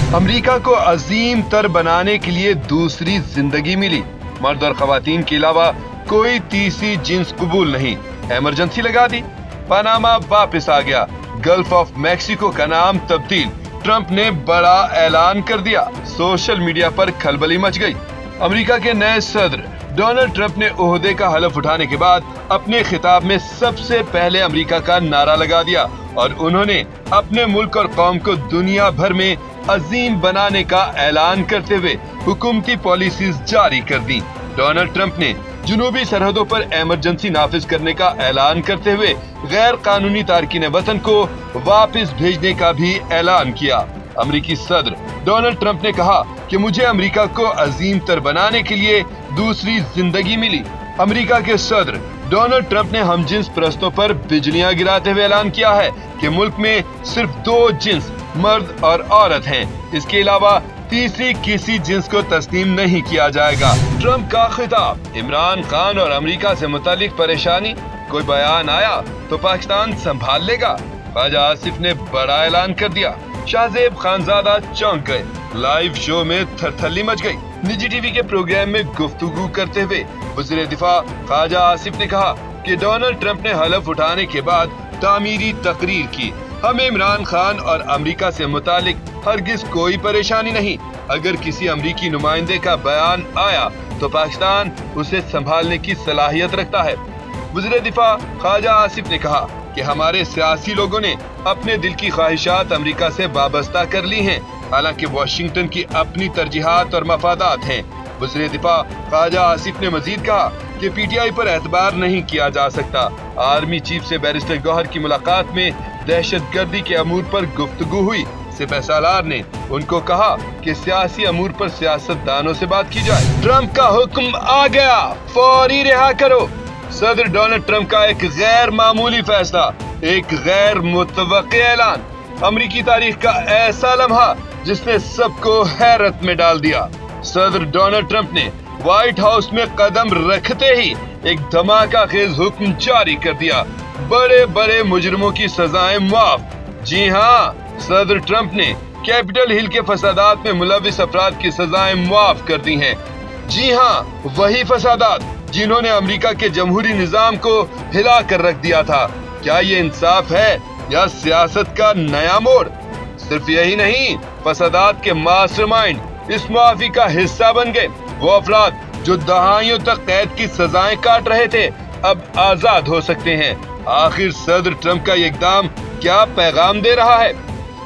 America को अजीम तर बनाने के लिए दूसरी जिंदगी मिली। मर्द और खवातीन के अलावा कोई तीसरी जिन्स कबूल नहीं। इमरजेंसी लगा दी। पनामा वापस आ गया। गल्फ ऑफ मैक्सिको का नाम तब्दील। ट्रंप ने बड़ा ऐलान कर दिया। सोशल मीडिया पर खलबली मच गई। अमेरिका के नए सदर डोनाल्ड ट्रंप ने ओहदे का हलफ उठाने के बाद अपने खिताब में सबसे पहले अमेरिका का नारा लगा दिया और उन्होंने अपने मुल्क और कौम को दुनिया भर में अजीम बनाने का ऐलान करते हुए हुकूमती पॉलिसीज जारी कर दी। डोनाल्ड ट्रंप ने जुनूबी सरहदों पर इमरजेंसी नाफिज करने का ऐलान करते हुए गैर कानूनी तारकीन वतन को वापस भेजने का भी ऐलान किया। अमेरिकी सदर डोनाल्ड ट्रंप ने कहा कि मुझे अमेरिका को अजीम तर बनाने के लिए दूसरी जिंदगी मिली। अमेरिका के सदर डोनाल्ड ट्रंप ने हमजिन्स परस्तों पर बिजलियां गिराते हुए ऐलान किया है कि मुल्क में सिर्फ 2 जिन्स मर्द और औरत हैं। इसके अलावा तीसरी किसी जिन्स को तस्लीम नहीं किया जाएगा। ट्रंप का खिताब। इमरान खान और अमेरिका से मुतालिक परेशानी, कोई बयान आया तो पाकिस्तान संभाल लेगा। ख्वाजा आसिफ ने बड़ा ऐलान कर दिया। शाहजेब खानजादा चौंक गए। लाइव शो में थरथली मच गई। निजी टीवी के प्रोग्राम में गुफ्तगू करते हुए वज़ीर दिफा ख्वाजा आसिफ ने कहा कि डोनाल्ड ट्रंप ने हलफ उठाने के बाद तामीरी तकरीर की। हमें इमरान खान और अमेरिका से मुतालिक हरगिज कोई परेशानी नहीं। अगर किसी अमेरिकी नुमाइंदे का बयान आया तो पाकिस्तान उसे संभालने की सलाहियत रखता है। वज़ीर दिफा ख्वाजा आसिफ ने कहा कि हमारे सियासी लोगों ने अपने दिल की ख्वाहिशात अमेरिका से वाबस्ता कर ली हैं, हालांकि वाशिंगटन की अपनी तरजीहात और मफादात हैं। वज़ीर दिफा ख्वाजा आसिफ ने मजीद कहा कि पीटीआई पर एतबार नहीं किया जा सकता। आर्मी चीफ से बैरिस्टर गौहर की मुलाकात में दहशतगर्दी के अमूर पर गुफ्तगू हुई। सिपह सालार ने उनको कहा कि सियासी अमूर पर सियासतदानों से बात की जाए। ट्रंप का हुक्म आ गया, फौरी रिहा करो। सदर डोनाल्ड ट्रंप का एक गैर मामूली फैसला, एक गैर मुतवक्के ऐलान। अमेरिकी तारीख का ऐसा लम्हा जिसने सबको हैरत में डाल दिया। सदर डोनाल्ड ट्रंप ने व्हाइट हाउस में कदम रखते ही एक धमाका खेज हुक्म जारी कर दिया। बड़े बड़े मुजरिमों की सजाएं माफ। जी हाँ, सदर ट्रंप ने कैपिटल हिल के फसादात में मुलविस अफराद की सजाएं माफ कर दी हैं। जी हाँ, वही फसादात जिन्होंने अमेरिका के जमहूरी निजाम को हिला कर रख दिया था। क्या ये इंसाफ है या सियासत का नया मोड़? सिर्फ यही नहीं, फसादात के मास्टरमाइंड इस माफी का हिस्सा बन गए। वो अफराद जो दहाइयों तक कैद की सजाएं काट रहे थे अब आजाद हो सकते हैं। आखिर सदर ट्रंप का ये इक़दाम क्या पैगाम दे रहा है?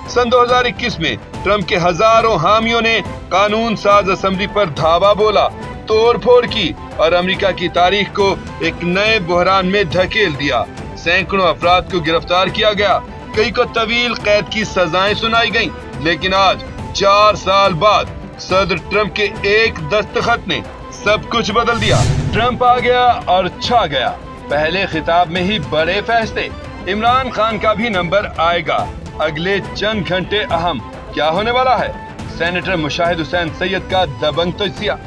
सन 2021 में ट्रंप के हजारों हामियों ने कानून साज असेंबली पर धावा बोला, तोड़ फोड़ की और अमेरिका की तारीख को एक नए बहरान में धकेल दिया। सैकड़ों अफराद को गिरफ्तार किया गया, कई को तवील कैद की सजाएं सुनाई गईं। लेकिन आज 4 साल बाद सदर ट्रंप के एक दस्तखत ने सब कुछ बदल दिया। ट्रंप आ गया और छा गया। पहले खिताब में ही बड़े फैसले। इमरान खान का भी नंबर आएगा। अगले चंद घंटे अहम। क्या होने वाला है? सेनेटर मुशाहिद हुसैन सैयद का दबंग तजिया।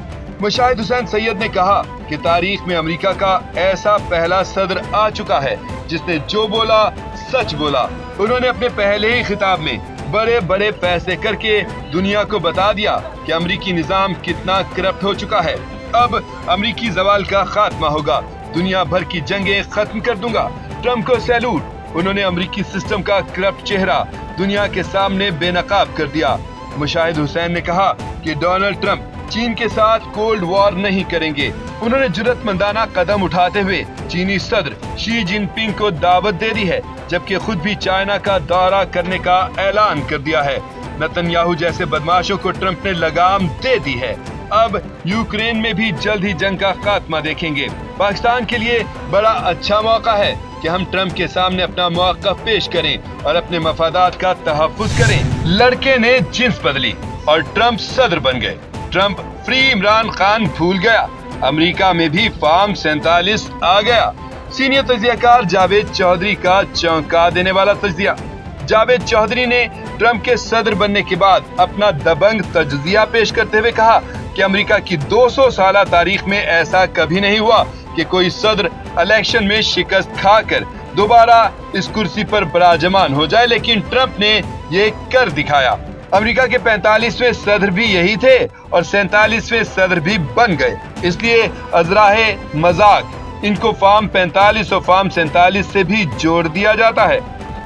मुशाहिद हुसैन सैयद ने कहा कि तारीख में अमेरिका का ऐसा पहला सदर आ चुका है जिसने जो बोला सच बोला। उन्होंने अपने पहले ही खिताब में बड़े बड़े फैसले करके दुनिया को बता दिया कि अमेरिकी निजाम कितना करप्ट हो चुका है। अब अमेरिकी जवाल का खात्मा होगा। दुनिया भर की जंगें खत्म कर दूंगा। ट्रंप को सैल्यूट। उन्होंने अमेरिकी सिस्टम का करप्ट चेहरा दुनिया के सामने बेनकाब कर दिया। मुशाहिद हुसैन ने कहा कि डोनाल्ड ट्रंप चीन के साथ कोल्ड वॉर नहीं करेंगे। उन्होंने जुर्रतमंदाना कदम उठाते हुए चीनी सदर शी जिनपिंग को दावत दे दी है, जबकि खुद भी चाइना का दौरा करने का ऐलान कर दिया है। नेतन्याहू जैसे बदमाशों को ट्रंप ने लगाम दे दी है। अब यूक्रेन में भी जल्द ही जंग का खात्मा देखेंगे। पाकिस्तान के लिए बड़ा अच्छा मौका है कि हम ट्रंप के सामने अपना मौक़िफ़ पेश करें और अपने मफादात का तहफ़्फ़ुज़ करें। लड़के ने जिन्स बदली और ट्रंप सदर बन गए। ट्रंप फ्री इमरान खान भूल गया। अमेरिका में भी फॉर्म 47 आ गया। सीनियर तजियाकार जावेद चौधरी का चौंका देने वाला तजिया। जावेद चौधरी ने ट्रंप के सदर बनने के बाद अपना दबंग तजिया पेश करते हुए कहा कि अमेरिका की 200 साल तारीख में ऐसा कभी नहीं हुआ कि कोई सदर इलेक्शन में शिकस्त खाकर दोबारा इस कुर्सी पर बराजमान हो जाए, लेकिन ट्रंप ने ये कर दिखाया। अमेरिका के 45वें सदर भी यही थे और 47वें सदर भी बन गए। इसलिए अजराहे मजाक इनको फॉर्म 45 और फॉर्म 47 से भी जोड़ दिया जाता है।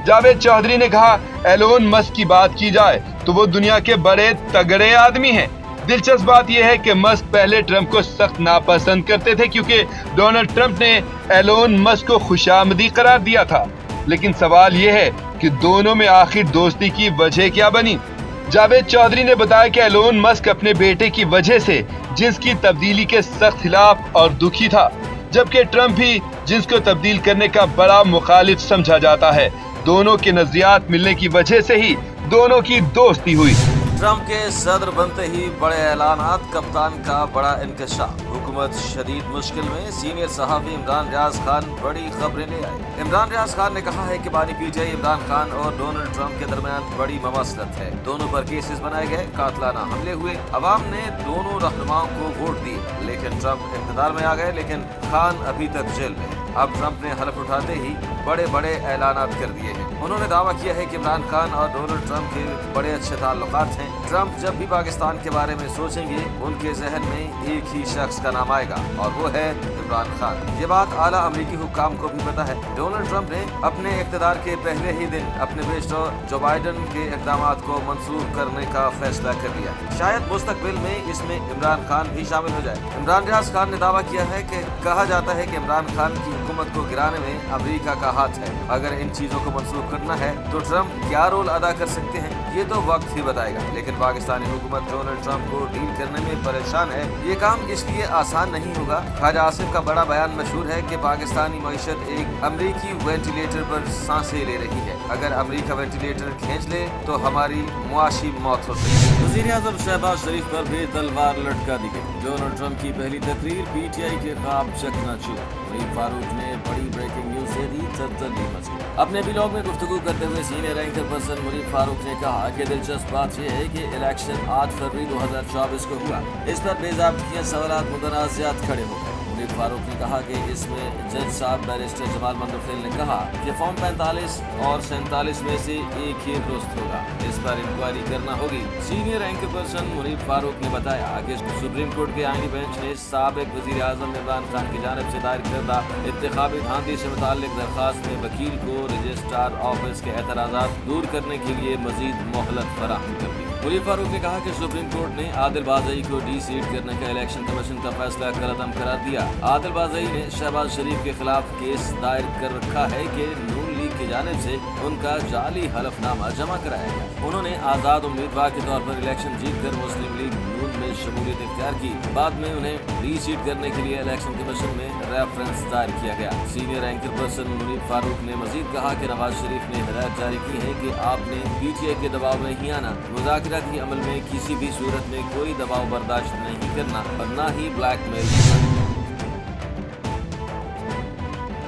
जावेद चौधरी ने कहा, एलोन मस्क की बात की जाए तो वो दुनिया के बड़े तगड़े आदमी हैं। दिलचस्प बात यह है कि मस्क पहले ट्रंप को सख्त नापसंद करते थे क्योंकि डोनाल्ड ट्रंप ने एलोन मस्क को खुशामदी करार दिया था। लेकिन सवाल यह है कि दोनों में आखिर दोस्ती की वजह क्या बनी। जावेद चौधरी ने बताया कि एलोन मस्क अपने बेटे की वजह से जिन्स की तब्दीली के सख्त खिलाफ और दुखी था, जबकि ट्रंप भी जिन्स को तब्दील करने का बड़ा मुखालिफ समझा जाता है। दोनों के नजरियात मिलने की वजह से ही दोनों की दोस्ती हुई। ट्रंप के सदर बनते ही बड़े ऐलानात, कप्तान का बड़ा इंकशाफ, हुकूमत शदीद मुश्किल में, सीनियर सहाफ़ी इमरान रियाज खान बड़ी खबरें ले आए। इमरान रियाज खान ने कहा है कि बानी पीटीआई इमरान खान और डोनाल्ड ट्रंप के दरमियान बड़ी ममसलत है। दोनों पर केसेस बनाए गए, कातलाना हमले हुए, अवाम ने दोनों रहनुमाओं को वोट दिए, लेकिन ट्रंप इक़्तिदार में आ गए, लेकिन खान अभी तक जेल में है। अब ट्रंप ने हलफ उठाते ही बड़े बड़े ऐलानात कर दिए हैं। उन्होंने दावा किया है कि इमरान खान और डोनाल्ड ट्रंप के बड़े अच्छे ताल्लुकात हैं। ट्रंप जब भी पाकिस्तान के बारे में सोचेंगे, उनके जहन में एक ही शख्स का नाम आएगा और वो है इमरान खान। ये बात आला अमरीकी हुक्काम को भी पता है। डोनाल्ड ट्रंप ने अपने इक़्तिदार के पहले ही दिन अपने बेटे जो बाइडन के इक़दामात को मंसूख करने का फैसला कर लिया। शायद मुस्तकबिल में इसमें इमरान खान भी शामिल हो जाए। इमरान रियाज खान ने दावा किया है कि कहा जाता है कि इमरान खान की हुकूमत को गिराने में अमेरिका का हाथ है। अगर इन चीजों को मंसूख करना है तो ट्रंप क्या रोल अदा कर सकते हैं, ये तो वक्त ही बताएगा। लेकिन पाकिस्तानी हुकूमत डोनाल्ड ट्रंप को डील करने में परेशान है। ये काम इसलिए आसान नहीं होगा। ख्वाजा आसिफ का बड़ा बयान मशहूर है कि पाकिस्तानी मईशत एक अमरीकी वेंटिलेटर पर सांसें ले रही है। अगर अमरीका वेंटिलेटर खींच ले तो हमारी मुआशी मौत हो सकती है। वज़ीर-ए-आज़म शहबाज शरीफ पर भी तलवार लटका दी गई। डोनाल्ड ट्रंप की पहली तकरीर पीटीआई के ख्वाब चकनाचूर। मुनीर फारूक ने बड़ी ब्रेकिंग न्यूज से दी तरतली मच गई। अपने ब्लॉग में गुफ्तगू करते हुए senior anchor person Munir Farooq ने कहा कि दिलचस्प बात यह है कि इलेक्शन 8 फरवरी 2024 को हुआ। इस पर बेज़ाब्तियां सवालात मुतनाज़ियात खड़े हो गए। मुनीर फारूक ने कहा कि इसमें जज साहब बैरिस्टर जमाल मंदोफिल ने कहा कि फॉर्म 45 और 47 में से एक ही दुरुस्त होगा। इस पर इंक्वायरी करना होगी। Senior anchor person Munir Farooq ने बताया कि सुप्रीम कोर्ट के आईनी बेंच ने साबिक वज़ीर आज़म इमरान खान की जानिब से दायर करदा इंतखाबी धांधली से मुताल्लिक दरखास्त में वकील को रजिस्ट्रार ऑफिस के एतराज़ात दूर करने के लिए मजीद मोहलत फराहम कर दी। मुनीर फारूक ने कहा कि सुप्रीम कोर्ट ने आदिल बाज़ई को डी-सीट करने का इलेक्शन कमीशन का फैसला कलअदम करार दिया। आदिल बाज़ई ने शहबाज शरीफ के खिलाफ केस दायर कर रखा है कि नून लीग की जानिब से उनका जाली हलफनामा जमा कराया गया। उन्होंने आज़ाद उम्मीदवार के तौर पर इलेक्शन जीतकर मुस्लिम लीग नून में शमूलियत इख्तियार की। बाद में उन्हें री-सीट करने के लिए इलेक्शन कमीशन में रेफरेंस दायर किया गया। Senior anchor person Munir Farooq ने मजीद कहा कि नवाज शरीफ ने हिदायत जारी की है कि आपने पीटीआई के दबाव में नहीं आना, मुज़ाकराती अमल में किसी भी सूरत में कोई दबाव बर्दाश्त नहीं करना और न ही ब्लैकमेल।